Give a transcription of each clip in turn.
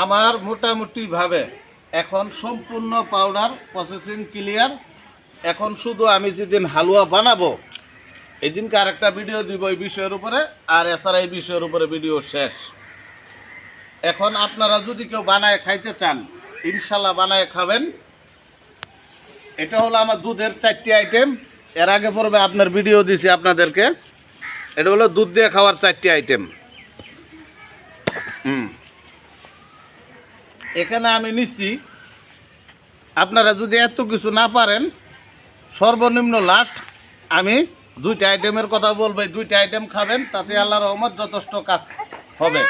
আমার মোটামুটিভাবে এখন সম্পূর্ণ পাউডার প্রসেসিং ক্লিয়ার। এখন শুধু আমি যেদিন হালুয়া বানাবো এদিনকে আরেকটা ভিডিও দিব এই বিষয়ের উপরে, আর এছাড়া এই বিষয়ের উপরে ভিডিও শেষ। এখন আপনারা যদি কেউ বানায় খাইতে চান ইনশাল্লাহ বানায় খাবেন। এটা হলো আমার দুধের 4টি আইটেম। এর আগে পর্বে আপনার ভিডিও দিছি আপনাদেরকে। এটা হলো দুধ দিয়ে খাওয়ার 4টি আইটেম। এখানে আমি নিচ্ছি, আপনারা যদি এত কিছু না পারেন সর্বনিম্ন লাস্ট আমি 2টা আইটেমের কথা বলবো। 2টা আইটেম খাবেন, তাতে আল্লাহর রহমত যথেষ্ট কাজ হবে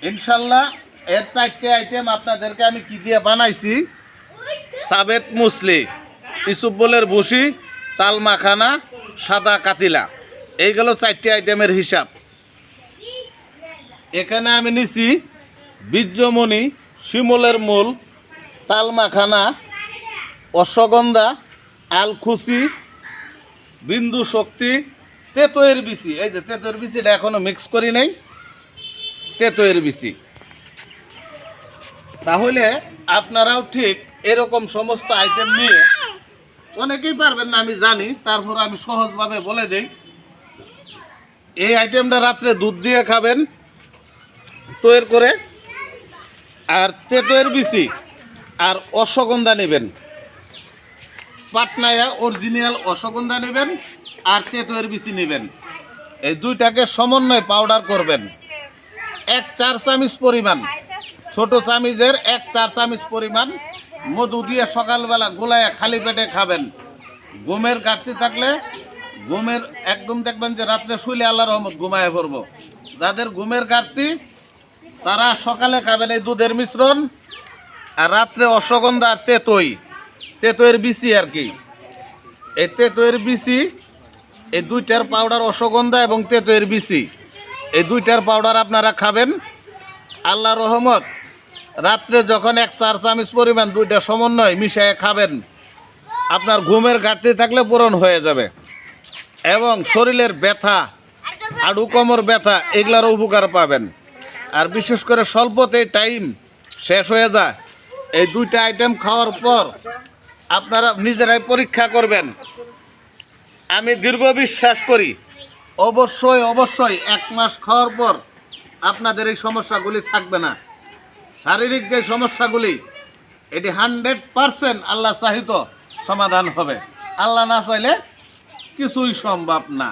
ইনশাল্লাহ। এর 4টে আইটেম আপনাদেরকে আমি কি দিয়ে বানাইছি: সাবেত মুসলি, ইসুবলের ভুসি, তাল মাখানা, সাদা কাতিলা। এইগুলো 4টে আইটেমের হিসাব। এখানে আমি নিছি বীর্যমণি, শিমলের মূল, তাল মাখানা, অশ্বগন্ধা, আলখুসি, বিন্দু শক্তি, তেতোয়ের বিচি। এই যে তেতোয়ের বিচিটা এখনো মিক্স করি নাই, তেতোয়ের বিচি। তাহলে আপনারাও ঠিক এরকম সমস্ত আইটেম নিয়ে, অনেকেই পারবেন না আমি জানি, তারপর আমি সহজভাবে বলে দেই। এই আইটেমটা রাত্রে দুধ দিয়ে খাবেন তৈরি করে, আর তেতোয়ের বিচি আর অশ্বগন্ধা নেবেন, পাটনায়া অরিজিনাল অশ্বগন্ধা নেবেন আর তেতোয়ের বিচি নেবেন। এই 2টাকে সমন্বয় পাউডার করবেন। 1 চামচ পরিমাণ, ছোট চামিচের 1 চামচ পরিমাণ মধু দিয়ে সকালবেলা গোলায় খালি পেটে খাবেন। ঘুমের ঘাটতি থাকলে ঘুমের একদম দেখবেন যে রাত্রে শুইলে আল্লাহর রহমত ঘুমায় পড়ব। যাদের ঘুমের ঘাটতি তারা সকালে খাবেন এই দুধের মিশ্রণ, আর রাত্রে অশ্বগন্ধা আর তেতোয়ের বিচি আর কি। এই তেতোয়ের বিচি, এই 2টার পাউডার, অশ্বগন্ধা এবং তেতোয়ের বিচি, এই 2টার পাউডার আপনারা খাবেন। আল্লাহর রহমত রাত্রে যখন 1 চামচ পরিমাণ 2টা সমন্বয় মিশিয়ে খাবেন, আপনার ঘুমের ঘাটতি থাকলে পূরণ হয়ে যাবে এবং শরীরের ব্যথা, আড়ু কোমর ব্যথা, এগুলারও উপকার পাবেন। আর বিশেষ করে স্বল্পতে টাইম শেষ হয়ে যায়। এই 2টা আইটেম খাওয়ার পর আপনারা নিজেরাই পরীক্ষা করবেন। আমি দীর্ঘ বিশ্বাস করি অবশ্যই 1 মাস খাওয়ার পর আপনাদের এই সমস্যাগুলি থাকবে না। শারীরিক যে সমস্যাগুলি এটি 100% আল্লাহ চাহিত সমাধান হবে। আল্লাহ না চাইলে কিছুই সম্ভব না।